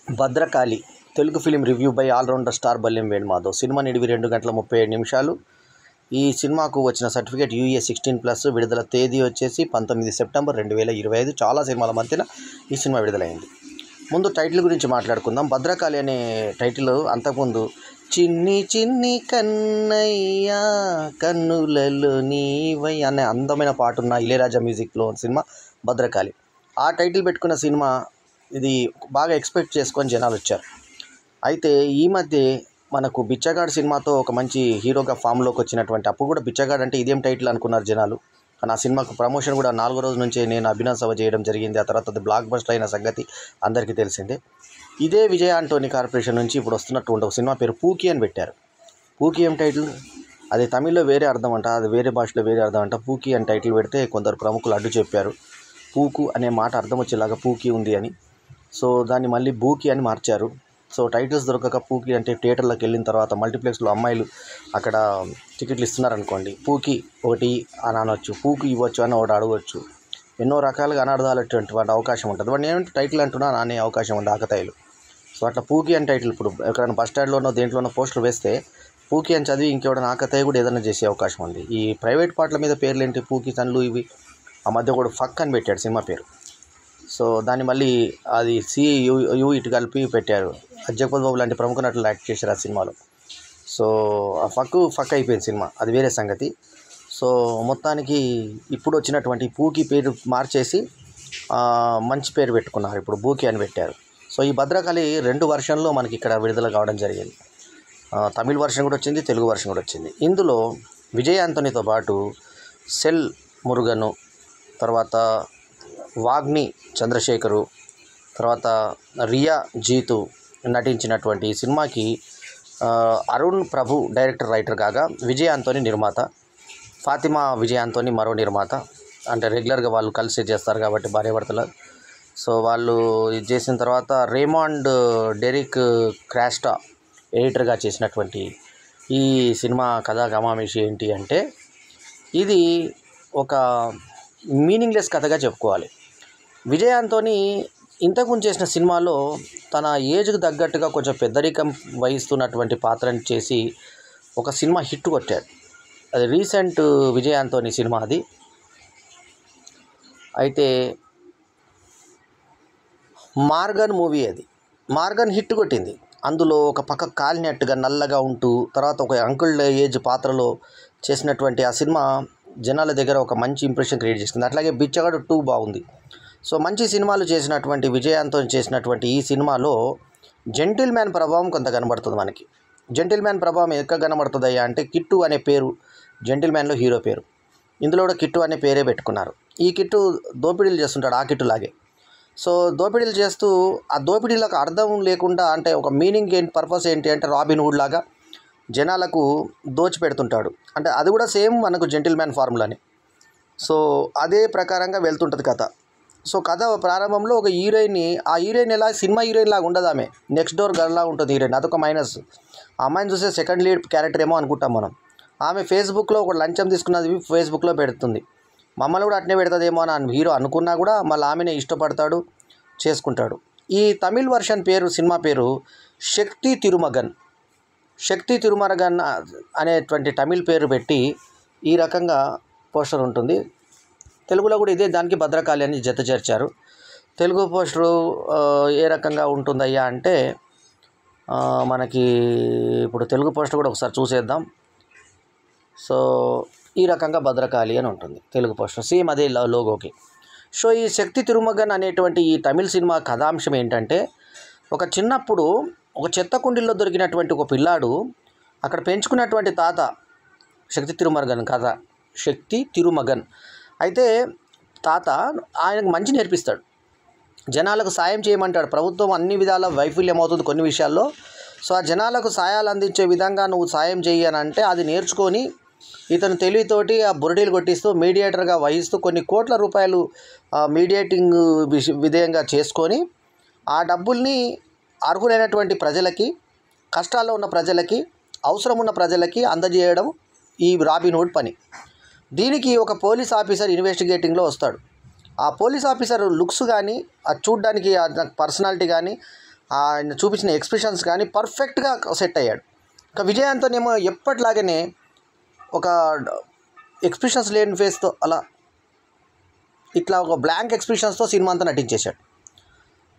Bhadrakali Telugu film review by allrounder star Ballem Venumadhav. Cinema నిడివి 2 గంటల 37 నిమిషాలు. ఈ సినిమాకు వచ్చిన సర్టిఫికేట్ యూఏ 16+. విడుదల తేదీ వచ్చేసి 19 సెప్టెంబర్ 2025. చాలా సినిమాల మధ్యన ఈ సినిమా విడుదలైంది. ముందు టైటిల్ గురించి మాట్లాడుకుందాం. భద్రకాళి అనే టైటిల్ అంతకుముందు చిన్ని చిన్ని కన్నయ్య కన్నులలో నీవై అనే అందమైన పాటున్న ఇళయరాజా మ్యూజిక్లో సినిమా భద్రకాళి. ఆ టైటిల్ పెట్టుకున్న సినిమా ఇది బాగా ఎక్స్పెక్ట్ చేసుకొని జనాలు వచ్చారు. అయితే ఈ మధ్య మనకు బిచ్చగాడు సినిమాతో ఒక మంచి హీరోగా ఫామ్లోకి వచ్చినటువంటి, అప్పుడు కూడా బిచ్చగాడు అంటే ఇదేం టైటిల్ అనుకున్నారు జనాలు. కానీ ఆ సినిమాకు ప్రమోషన్ కూడా 4వ రోజు నుంచే నేను అభినవ్ సభ చేయడం జరిగింది. ఆ తర్వాత అది బ్లాక్ బస్టర్ అయిన సంగతి అందరికీ తెలిసిందే. ఇదే విజయ ఆంటోనీ కార్పొరేషన్ నుంచి ఇప్పుడు వస్తున్నటువంటి ఒక సినిమా పేరు పూకి అని పెట్టారు. పూకి ఏం టైటిల్? అది తమిళ్లో వేరే అర్థం అంట, అది వేరే భాషలో వేరే అర్థం అంట. పూకి అని టైటిల్ పెడితే కొందరు ప్రముఖులు అడ్డు చెప్పారు. పూకు అనే మాట అర్థం వచ్చేలాగా పూకి ఉంది అని. సో దాన్ని మళ్ళీ బూకి అని మార్చారు. సో టైటిల్స్ దొరకక పూకి అంటే థియేటర్లోకి వెళ్ళిన తర్వాత మల్టీప్లెక్స్లో అమ్మాయిలు అక్కడ టికెట్లు ఇస్తున్నారనుకోండి, పూకి ఒకటి అని అనవచ్చు, పూకి ఇవ్వచ్చు అని ఒకటి అడగవచ్చు. ఎన్నో రకాలుగా అనర్థాలటువంటి అవకాశం ఉంటుంది. వాడిని ఏమంటే టైటిల్ అంటున్నా అనే అవకాశం ఉంది ఆకతాయిలు. సో అట్లా పూకి అని టైటిల్ ఇప్పుడు ఎక్కడైనా బస్ స్టాండ్లోనో దేంట్లోనో పోస్టులు వేస్తే పూకి అని చదివి ఇంకెవడైనా ఆకతాయి కూడా ఏదైనా చేసే అవకాశం ఉంది. ఈ ప్రైవేట్ పాటల మీద పేర్లు ఏంటి, పూకి తన్లు ఇవి. ఆ మధ్య కూడా ఫక్ అని పెట్టాడు సినిమా పేరు. సో దాన్ని మళ్ళీ అది యూ ఇటు కలిపి పెట్టారు. జగపతి బాబు లాంటి ప్రముఖ నటులు యాక్ట్ చేశారు ఆ సినిమాలో. సో ఆ ఫక్ అయిపోయింది సినిమా, అది వేరే సంగతి. సో మొత్తానికి ఇప్పుడు వచ్చినటువంటి పూకి పేరు మార్చేసి మంచి పేరు పెట్టుకున్నారు, ఇప్పుడు బూకి అని పెట్టారు. సో ఈ భద్రకాళి 2 వర్షన్లో మనకి ఇక్కడ విడుదల కావడం జరిగింది. తమిళ్ వర్షన్ కూడా వచ్చింది, తెలుగు వర్షన్ కూడా వచ్చింది. ఇందులో విజయ్ ఆంటోనీతో పాటు సెల్ మురుగను, తర్వాత వాగ్ని చంద్రశేఖరు, తర్వాత రియా జీతు నటించినటువంటి ఈ సినిమాకి అరుణ్ ప్రభు డైరెక్టర్, రైటర్ కాగా విజయ్ ఆంటోనీ నిర్మాత, ఫాతిమా విజయ్ ఆంటోనీ మరో నిర్మాత. అంటే రెగ్యులర్గా వాళ్ళు కలిసి చేస్తారు కాబట్టి భార్యాభర్తలు. సో వాళ్ళు ఇది చేసిన తర్వాత రేమాండ్ డెరిక్ క్రాస్టా ఎడిటర్గా చేసినటువంటి ఈ సినిమా కథా గమామేషి ఏంటి అంటే, ఇది ఒక మీనింగ్లెస్ కథగా చెప్పుకోవాలి. విజయ్ ఆంటోనీ ఇంతకుముందు చేసిన సినిమాలో తన ఏజ్కి తగ్గట్టుగా కొంచెం పెద్దరికం వహిస్తున్నటువంటి పాత్రను చేసి ఒక సినిమా హిట్ కొట్టాడు. అది రీసెంట్ విజయ్ ఆంటోనీ సినిమా అది. అయితే మార్గన్ మూవీ, అది మార్గన్ హిట్ కొట్టింది. అందులో ఒక పక్క కాలినట్టుగా నల్లగా ఉంటూ తర్వాత ఒక అంకుల్ ఏజ్ పాత్రలో చేసినటువంటి ఆ సినిమా జనాల దగ్గర ఒక మంచి ఇంప్రెషన్ క్రియేట్ చేసింది. అట్లాగే బిచ్చగాడు 2 బాగుంది. సో మంచి సినిమాలు చేసినటువంటి విజయ్ ఆంటోనీ చేసినటువంటి ఈ సినిమాలో జెంటిల్ మ్యాన్ ప్రభావం కొంత కనబడుతుంది మనకి. జెంటిల్ మ్యాన్ ప్రభావం ఎక్కడ కనబడుతుందయ్యా అంటే, కిట్టు అనే పేరు జెంటిల్ మ్యాన్లో హీరో పేరు. ఇందులో కూడా కిట్టు అనే పేరే పెట్టుకున్నారు. ఈ కిట్టు దోపిడీలు చేస్తుంటాడు ఆ కిట్టులాగే. సో దోపిడీలు చేస్తూ ఆ దోపిడీలకు అర్థం లేకుండా, అంటే ఒక మీనింగ్ ఏంటి, పర్పస్ ఏంటి అంటే రాబిన్ హుడ్ లాగా జనాలకు దోచి పెడుతుంటాడు. అంటే అది కూడా సేమ్ మనకు జెంటిల్ మ్యాన్ ఫార్ములాని. సో అదే ప్రకారంగా వెళ్తుంటుంది కథ. సో కథ ప్రారంభంలో ఒక హీరోయిన్ని, ఆ హీరోయిన్ ఎలా సినిమా హీరోయిన్ లాగా ఉండదు, ఆమె నెక్స్ట్ డోర్ గర్ల్ లాగా ఉంటుంది హీరోయిన్. అదొక మైనస్. ఆ అమ్మాయిని చూస్తే సెకండ్ లీడ్ క్యారెక్టర్ ఏమో అనుకుంటాం మనం. ఆమె ఫేస్బుక్లో ఒక లంచం తీసుకున్నది ఫేస్బుక్లో పెడుతుంది. మమ్మల్ని కూడా అట్నే పెడుతుందేమో అని హీరో అనుకున్నా కూడా మళ్ళీ ఆమెనే ఇష్టపడతాడు, చేసుకుంటాడు. ఈ తమిళ్ వర్షన్ పేరు, సినిమా పేరు శక్తి తిరుమగన్. శక్తి తిరుమరగన్ అనేటువంటి తమిళ్ పేరు పెట్టి ఈ రకంగా పోస్టర్ ఉంటుంది. తెలుగులో కూడా ఇదే దానికి భద్రకాళి అని జత చేర్చారు. తెలుగు పోస్టరు ఏ రకంగా ఉంటుందయ్యా అంటే, మనకి ఇప్పుడు తెలుగు పోస్టర్ కూడా ఒకసారి చూసేద్దాం. సో ఈ రకంగా భద్రకాళి అని ఉంటుంది తెలుగు పోస్టర్, సేమ్ అదే లోగోకి. సో ఈ శక్తి తిరుమగన్ అనేటువంటి ఈ తమిళ్ సినిమా కథాంశం ఏంటంటే, ఒక చిన్నప్పుడు ఒక చెత్త కుండీల్లో దొరికినటువంటి ఒక పిల్లాడు అక్కడ పెంచుకున్నటువంటి తాత, శక్తి తిరుమగన్ కథ, శక్తి తిరుమగన్. అయితే తాత ఆయనకు మంచి నేర్పిస్తాడు, జనాలకు సాయం చేయమంటాడు. ప్రభుత్వం అన్ని విధాల వైఫల్యం అవుతుంది కొన్ని విషయాల్లో. సో ఆ జనాలకు సాయాలు అందించే విధంగా నువ్వు సాయం చెయ్యి అని అంటే, అది నేర్చుకొని ఇతను తెలివితోటి ఆ బురడీలు కొట్టిస్తూ మీడియేటర్గా వహిస్తూ కొన్ని కోట్ల రూపాయలు మీడియేటింగ్ విధేయంగా చేసుకొని ఆ డబ్బుల్ని అర్హులైనటువంటి ప్రజలకి, కష్టాల్లో ఉన్న ప్రజలకి, అవసరం ఉన్న ప్రజలకి అందజేయడం ఈ రాబిన్ హుడ్ పని. దీనికి ఒక పోలీస్ ఆఫీసర్ ఇన్వెస్టిగేటింగ్లో వస్తాడు. ఆ పోలీస్ ఆఫీసర్ లుక్స్ కానీ, ఆ చూడ్డానికి పర్సనాలిటీ కానీ, ఆయన చూపించిన ఎక్స్ప్రెషన్స్ కానీ పర్ఫెక్ట్గా సెట్ అయ్యాడు. ఇంకా విజయ్ ఆంటోనీ ఏమో ఎప్పటిలాగానే ఒక ఎక్స్ప్రెషన్స్ లేని ఫేస్తో అలా ఇట్లా ఒక బ్లాంక్ ఎక్స్ప్రెషన్స్తో సినిమా అంతా నటించేశాడు.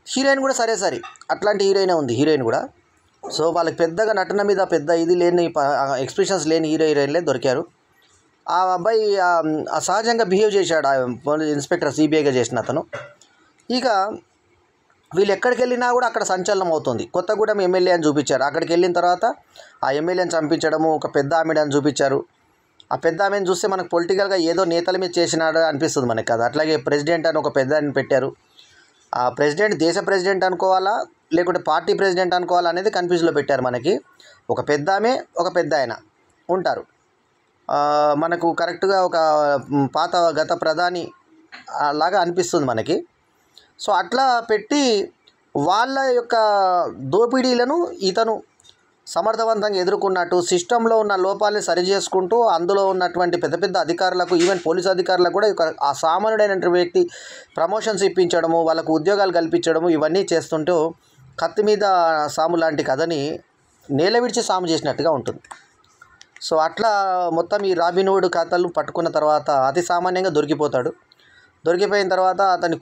హీరోయిన్ కూడా సరే అట్లాంటి హీరోయినే ఉంది హీరోయిన్ కూడా. సో వాళ్ళకి పెద్దగా నటన మీద పెద్ద ఇది లేని ఎక్స్ప్రెషన్స్ లేని హీరోయిన్లే దొరికారు. ఆ అబ్బాయి సహజంగా బిహేవ్ చేశాడు ఇన్స్పెక్టర్ సిబిఐగా చేసిన అతను. ఇక వీళ్ళు ఎక్కడికి వెళ్ళినా కూడా అక్కడ సంచలనం అవుతుంది. కొత్తగూడెం ఎమ్మెల్యే అని చూపించారు. అక్కడికి వెళ్ళిన తర్వాత ఆ ఎమ్మెల్యేని చంపించడము, ఒక పెద్ద ఆమెడని చూపించారు. ఆ పెద్ద ఆమెను చూస్తే మనకు పొలిటికల్గా ఏదో నేతల మీద చేసినాడు అనిపిస్తుంది మనకి కదా. అట్లాగే ప్రెసిడెంట్ అని ఒక పెద్ద అని పెట్టారు. ఆ ప్రెసిడెంట్ దేశ ప్రెసిడెంట్ అనుకోవాలా లేకుంటే పార్టీ ప్రెసిడెంట్ అనుకోవాలా అనేది కన్ఫ్యూజ్లో పెట్టారు మనకి. ఒక పెద్ద ఆమె ఒక పెద్ద ఆయన ఉంటారు. మనకు కరెక్ట్గా ఒక గత ప్రధాని లాగా అనిపిస్తుంది మనకి. సో అట్లా పెట్టి వాళ్ళ యొక్క దోపిడీలను ఇతను సమర్థవంతంగా ఎదుర్కొన్నట్టు, సిస్టంలో ఉన్న లోపాలని సరిచేసుకుంటూ అందులో ఉన్నటువంటి పెద్ద పెద్ద అధికారులకు, ఈవెన్ పోలీసు అధికారులకు కూడా ఆ సామాన్యుడైన వ్యక్తి ప్రమోషన్స్ ఇప్పించడము, వాళ్ళకు ఉద్యోగాలు కల్పించడము, ఇవన్నీ చేస్తుంటూ కత్తి మీద సాము లాంటి కథని నేల విడిచి సాము చేసినట్టుగా ఉంటుంది. సో అట్లా మొత్తం ఈ రాబిన్హుడ్ కథలు పట్టుకున్న తర్వాత అతి సామాన్యంగా దొరికిపోతాడు. దొరికిపోయిన తర్వాత అతన్ని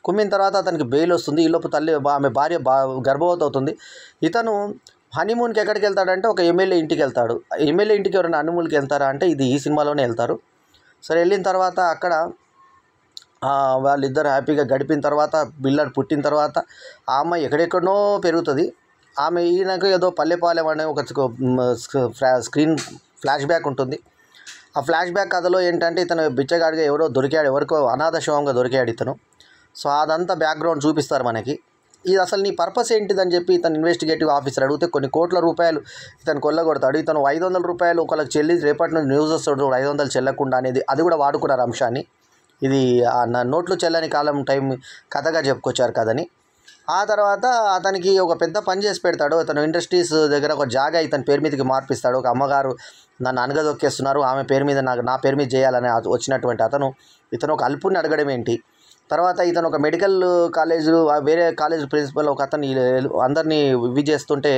కుమ్మిన తర్వాత అతనికి బెయిల్ వస్తుంది. ఈలోపు ఆమె భార్య గర్భవతి అవుతుంది. ఇతను హనీమూన్కి ఎక్కడికి వెళ్తాడంటే ఒక ఎమ్మెల్యే ఇంటికి వెళ్తాడు. ఎమ్మెల్యే ఇంటికి ఎవరైనా హనీమూన్కి వెళ్తారా అంటే ఇది ఈ సినిమాలోనే వెళ్తారు. సరే వెళ్ళిన తర్వాత అక్కడ వాళ్ళిద్దరు హ్యాపీగా గడిపిన తర్వాత పిల్లడు పుట్టిన తర్వాత ఆ అమ్మాయి ఎక్కడెక్కడనో పెరుగుతుంది. ఆమె ఈయనకు ఏదో పల్లెపాలెం అనే ఒక స్క్రీన్ ఫ్లాష్ బ్యాక్ ఉంటుంది. ఆ ఫ్లాష్ బ్యాక్ కథలో ఏంటంటే ఇతను బిచ్చగాడిగా ఎవరికో అనాథ శవంగా దొరికాడు ఇతను. సో అదంతా బ్యాక్గ్రౌండ్ చూపిస్తారు మనకి. ఇది అసలు నీ పర్పస్ ఏంటిదని చెప్పి ఇతను ఇన్వెస్టిగేటివ్ ఆఫీసర్ అడిగితే కొన్ని కోట్ల రూపాయలు ఇతను కొల్లగొడతాడు. ఇతను 500 రూపాయలు ఒకళ్ళకి చెల్లి రేపటి నుంచి న్యూస్ వస్తాడు 500 చెల్లకుండా అనేది అది కూడా వాడుకున్నారు అంశాన్ని. ఇది నోట్లు చెల్లని కాలం టైం కథగా చెప్పుకొచ్చారు కథని. ఆ తర్వాత అతనికి ఒక పెద్ద పని చేసి పెడతాడు. అతను ఇండస్ట్రీస్ దగ్గర ఒక జాగా ఇతని పేరు మీదకి మార్పిస్తాడు. ఒక అమ్మగారు నన్ను అనగదొక్కేస్తున్నారు, ఆమె పేరు మీద నా పేరు మీద చేయాలని వచ్చినటువంటి ఇతను ఒక అల్పుని అడగడం ఏంటి, తర్వాత ఇతను ఒక మెడికల్ కాలేజ్ వేరే కాలేజ్ ప్రిన్సిపల్ ఒక అతన్ని అందరినీ ఇవి చేస్తుంటే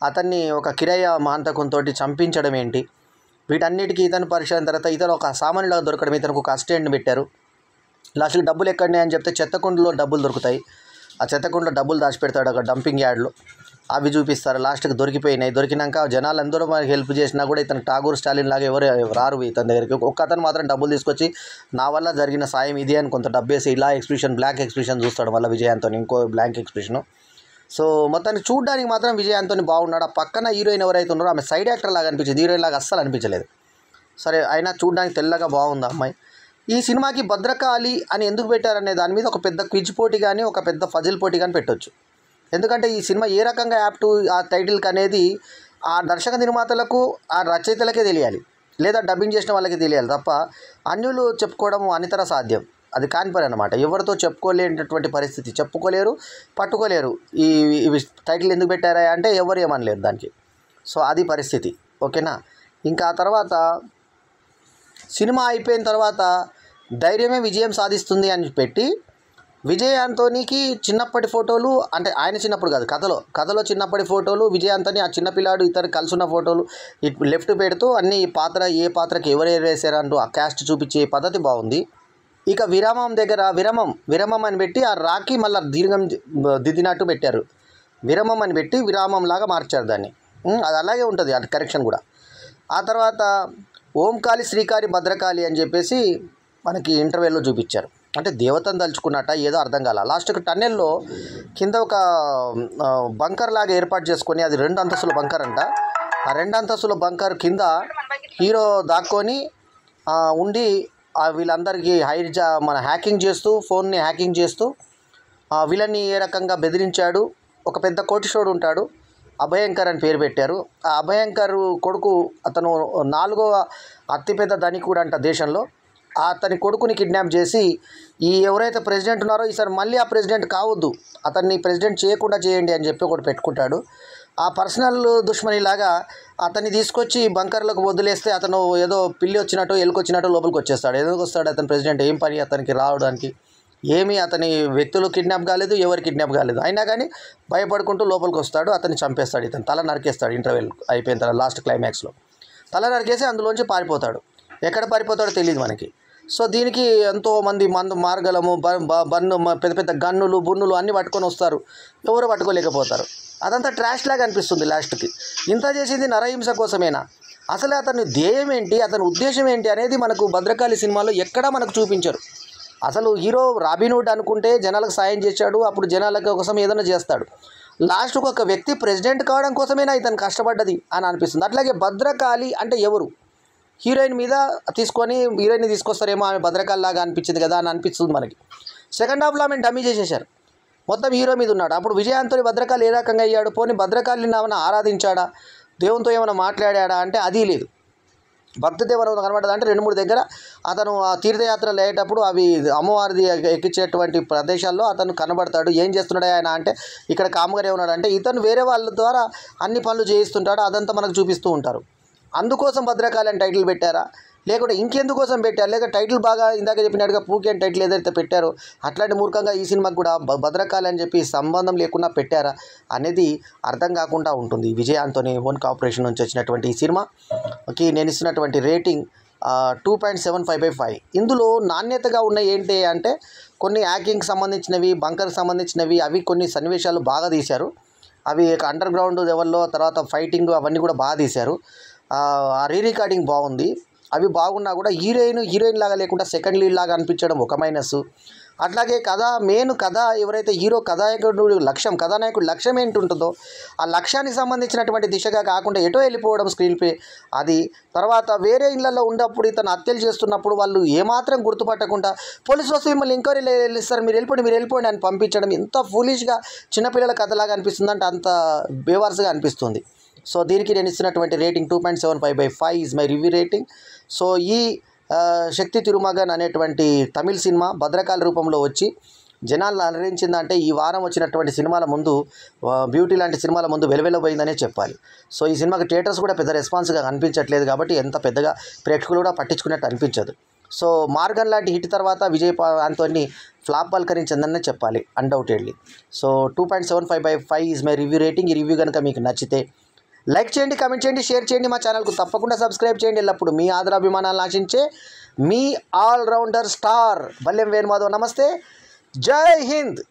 అతన్ని ఒక కిరాయ మాంతకంతో చంపించడం ఏంటి, వీటన్నిటికీ ఇతను పరిశీలన తర్వాత ఇతను ఒక సామాన్యులాగా దొరకడం, ఇతనికి ఒక అసిస్టెంట్ని పెట్టారు. లాస్ట్కి డబ్బులు ఎక్కడినాయి అని చెప్తే చెత్తకుండలో డబ్బులు దొరుకుతాయి. ఆ చెత్తకుండలో డబ్బులు దాచిపెడతాడు ఒక డంపింగ్ యార్డ్లో. అవి చూపిస్తారు. లాస్ట్కి దొరికినాక జనాలందరూ మనకి హెల్ప్ చేసినా కూడా ఇతను ఠాగూర్ స్టాలిన్ లాగా ఎవరు రారు ఇతని దగ్గరికి. ఒక్క అతను మాత్రం డబ్బులు తీసుకొచ్చి నా వల్ల జరిగిన సాయం ఇది అని కొంత డబ్బేసి ఇలా బ్లాక్ ఎక్స్ప్రెషన్ చూస్తాడు మళ్ళీ విజయ్ ఆంటోనీ, ఇంకో బ్లాంక్ ఎక్స్ప్రెషను. సో మొత్తానికి చూడడానికి మాత్రం విజయ్ ఆంటోనీ బాగున్నాడు. ఆ పక్కన హీరోయిన్ ఎవరైతే ఉన్నారో ఆమె సైడ్ యాక్టర్ లాగా అనిపించింది, హీరోయిన్ లాగా అస్సలు అనిపించలేదు. సరే అయినా చూడడానికి తెల్లగా బాగుంది అమ్మాయి. ఈ సినిమాకి భద్రకాళి అని ఎందుకు పెట్టారనే దాని మీద ఒక పెద్ద క్విజ్ పోటీ కానీ ఒక పెద్ద ఫజిల్ పోటీ కానీ పెట్టొచ్చు. ఎందుకంటే ఈ సినిమా ఏ రకంగా యాప్ట్ ఆ టైటిల్కి అనేది ఆ దర్శక నిర్మాతలకు ఆ రచయితలకే తెలియాలి, లేదా డబ్బింగ్ చేసిన వాళ్ళకి తెలియాలి తప్ప అన్యులు చెప్పుకోవడం అనితర సాధ్యం. అది కాని పని అన్నమాట. ఎవరితో చెప్పుకోలేనటువంటి పరిస్థితి, చెప్పుకోలేరు, పట్టుకోలేరు. ఈ టైటిల్ ఎందుకు పెట్టారా అంటే ఎవరు ఏమనలేరు దానికి. సో అది పరిస్థితి. ఓకేనా. ఇంకా ఆ తర్వాత సినిమా అయిపోయిన తర్వాత ధైర్యమే విజయం సాధిస్తుంది అని పెట్టి విజయ్ ఆంటోనీకి చిన్నప్పటి ఫోటోలు, అంటే ఆయన చిన్నప్పుడు కాదు కథలో చిన్నప్పటి ఫోటోలు, విజయ్ ఆంటోనీ ఆ చిన్నపిల్లాడు ఇతరు కలిసి ఉన్న ఫోటోలు లెఫ్ట్ పెడుతూ అన్ని ఏ పాత్రకి ఎవరు వేసారంటూ ఆ క్యాస్ట్ చూపించే పద్ధతి బాగుంది. ఇక విరామం దగ్గర విరామం అని పెట్టి ఆ రాకి మళ్ళీ దీర్ఘం దిద్దినట్టు పెట్టారు. విరామం అని పెట్టి విరామంలాగా మార్చారు దాన్ని. అది అలాగే ఉంటుంది అది కరెక్షన్ కూడా. ఆ తర్వాత ఓంకాళి శ్రీకారి భద్రకాళి అని చెప్పేసి మనకి ఇంటర్వెల్లో చూపించారు. అంటే దేవతను తలుచుకున్నట్ట ఏదో అర్థం కాల. లాస్ట్కి టన్నెల్లో కింద ఒక బంకర్ లాగా ఏర్పాటు చేసుకొని, అది 2 అంతస్తుల బంకర్ అంట. ఆ 2 అంతస్తుల బంకర్ కింద హీరో దాక్కొని ఉండి వీళ్ళందరికీ హ్యాకింగ్ చేస్తూ, ఫోన్ని హ్యాకింగ్ చేస్తూ వీళ్ళని ఏ రకంగా బెదిరించాడు. ఒక పెద్ద కోటీశ్వరుడు ఉంటాడు, అభయంకర్ అని పేరు పెట్టారు. ఆ అభయంకర్ కొడుకు అతను 4వ అతిపెద్ద ధనికుడు అంట దేశంలో. అతని కొడుకుని కిడ్నాప్ చేసి ఎవరైతే ప్రెసిడెంట్ ఉన్నారో ఈసారి మళ్ళీ ఆ ప్రెసిడెంట్ కావద్దు, అతన్ని ప్రెసిడెంట్ చేయకుండా చేయండి అని చెప్పి ఒకటి పెట్టుకుంటాడు. ఆ పర్సనల్ దుష్మనిలాగా అతన్ని తీసుకొచ్చి బంకర్లకు వదిలేస్తే అతను ఏదో పిల్లి వచ్చినట్టు ఎలుకొచ్చినట్టు లోపలికి వచ్చేస్తాడు. ఎందుకు వస్తాడు అతను ప్రెసిడెంట్, ఏం పని అతనికి రావడానికి. ఏమీ అతని వ్యక్తులు కిడ్నాప్ కాలేదు, ఎవరు కిడ్నాప్ కాలేదు. అయినా కానీ భయపడుకుంటూ లోపలికి వస్తాడు, అతన్ని చంపేస్తాడు. ఇతను తల నరికేస్తాడు. ఇంటర్వెల్ అయిపోయిన తర్వాత లాస్ట్ క్లైమాక్స్లో తల నరికేసి అందులోంచి పారిపోతాడు. ఎక్కడ పారిపోతాడో తెలియదు మనకి. సో దీనికి ఎంతోమంది మార్గలము బన్ను పెద్ద పెద్ద గన్నులు బున్నులు అన్నీ పట్టుకొని వస్తారు, ఎవరు పట్టుకోలేకపోతారు. అదంతా ట్రాష్ లాగా అనిపిస్తుంది లాస్ట్కి. ఇంత చేసింది నరహింస కోసమేనా? అసలు అతని ధ్యేయం ఏంటి, అతని ఉద్దేశం ఏంటి అనేది మనకు భద్రకాళి సినిమాలో ఎక్కడా మనకు చూపించరు. అసలు హీరో రాబిన్హుడ్ అనుకుంటే జనాలకు సాయం చేశాడు, అప్పుడు జనాల కోసం ఏదైనా చేస్తాడు. లాస్ట్కు ఒక వ్యక్తి ప్రెసిడెంట్ కావడం కోసమేనా ఇతను కష్టపడ్డది అని అనిపిస్తుంది. అట్లాగే భద్రకాళి అంటే ఎవరు? హీరోయిన్ మీద తీసుకొని హీరోయిన్ని తీసుకొస్తారేమో, ఆమె భద్రకాళి లాగా అనిపించింది కదా అని అనిపిస్తుంది మనకి. సెకండ్ హాఫ్లో ఆమెను డమ్మీ చేసేశారు, మొత్తం హీరో మీద ఉన్నాడు. అప్పుడు విజయాంతోని భద్రకాళి ఏ రకంగా అయ్యాడు? పోనీ భద్రకాళిని ఏమైనా ఆరాధించాడా, దేవునితో ఏమైనా మాట్లాడాడా అంటే అది లేదు. భక్తితో ఏమైనా కనబడ్డదా అంటే 2-3 దగ్గర అతను ఆ తీర్థయాత్రలు అయ్యేటప్పుడు అవి అమ్మవారిది ఎక్కించేటువంటి ప్రదేశాల్లో అతను కనబడతాడు. ఏం చేస్తున్నాడు ఆయన అంటే ఇక్కడ కామగానే ఉన్నాడు అంటే ఇతను వేరే వాళ్ళ ద్వారా అన్ని పనులు చేయిస్తుంటాడు, అదంతా మనకు చూపిస్తూ ఉంటారు. అందుకోసం భద్రకాళి అని టైటిల్ పెట్టారా, లేకుంటే ఇంకెందుకోసం పెట్టారు? లేక టైటిల్ బాగా ఇందాక చెప్పినట్టుగా పూకి అని టైటిల్ ఏదైతే పెట్టారో అట్లాంటి మూర్ఖంగా ఈ సినిమాకి కూడా భద్రకాళి అని చెప్పి సంబంధం లేకుండా పెట్టారా అనేది అర్థం కాకుండా ఉంటుంది. విజయ్ ఆంటోనీ ఓన్ కార్పొరేషన్ నుంచి వచ్చినటువంటి ఈ సినిమాకి నేను ఇస్తున్నటువంటి రేటింగ్ 2.75/5. ఇందులో నాణ్యతగా ఉన్న ఏంటి అంటే కొన్ని యాక్టింగ్కి సంబంధించినవి, బంకర్కి సంబంధించినవి, అవి కొన్ని సన్నివేశాలు బాగా తీశారు. అవి అండర్ గ్రౌండ్ లెవెల్లో, తర్వాత ఫైటింగ్ అవన్నీ కూడా బాగా తీశారు. ఆ రికార్డింగ్ బాగుంది. అవి బాగున్నా కూడా హీరోయిన్ లాగా లేకుండా సెకండ్ లీడ్ లాగా అనిపించడం ఒక మైనస్. అట్లాగే మెయిన్ కథ ఎవరైతే హీరో కథానాయకుడు లక్ష్యం ఏంటి ఉంటుందో ఆ లక్ష్యానికి సంబంధించినటువంటి దిశగా కాకుండా ఎటో వెళ్ళిపోవడం స్క్రీన్ ప్లే అది. తర్వాత వేరే ఇళ్లలో ఉన్నప్పుడు ఇతను హత్యలు చేస్తున్నప్పుడు వాళ్ళు ఏమాత్రం గుర్తుపట్టకుండా పోలీసులు వస్తే మిమ్మల్ని ఎంక్వైరీలు వెళ్ళిస్తారు, మీరు వెళ్ళిపోండి అని పంపించడం ఎంత ఫూలిష్గా చిన్నపిల్లల కథలాగా అనిపిస్తుంది అంటే అంత బేవార్స్గా అనిపిస్తుంది. సో దీనికి నేను ఇస్తున్నటువంటి rating 2.75/5 is my review rating. So ఈ శక్తి తిరుమగన్ అనేటువంటి తమిళ్ సినిమా భద్రకాళి రూపంలో వచ్చి జనాలను అలరించిందంటే ఈ వారం వచ్చినటువంటి సినిమాల ముందు బ్యూటీ లాంటి సినిమాల ముందు వెలువెలబోయిందనే చెప్పాలి. సో ఈ సినిమాకి థియేటర్స్ కూడా పెద్ద రెస్పాన్స్గా అనిపించట్లేదు కాబట్టి ఎంత పెద్దగా ప్రేక్షకులు కూడా పట్టించుకున్నట్టు అనిపించదు. సో మార్గన్ లాంటి హిట్ తర్వాత విజయ్ ఆంటోనీ ఫ్లాప్ పలకరించిందనే చెప్పాలి undoubtedly. So 2.75/5 is my review rating. ఈ రివ్యూ కనుక మీకు నచ్చితే లైక్ చేయండి, కామెంట్ చేయండి, షేర్ చేయండి. మా ఛానల్కు తప్పకుండా సబ్స్క్రైబ్ చేయండి. ఎల్లప్పుడు మీ ఆదరాభిమానాలను ఆశించే మీ ఆల్రౌండర్ స్టార్ బల్లెం వేణుమాధవ్. నమస్తే, జై హింద్.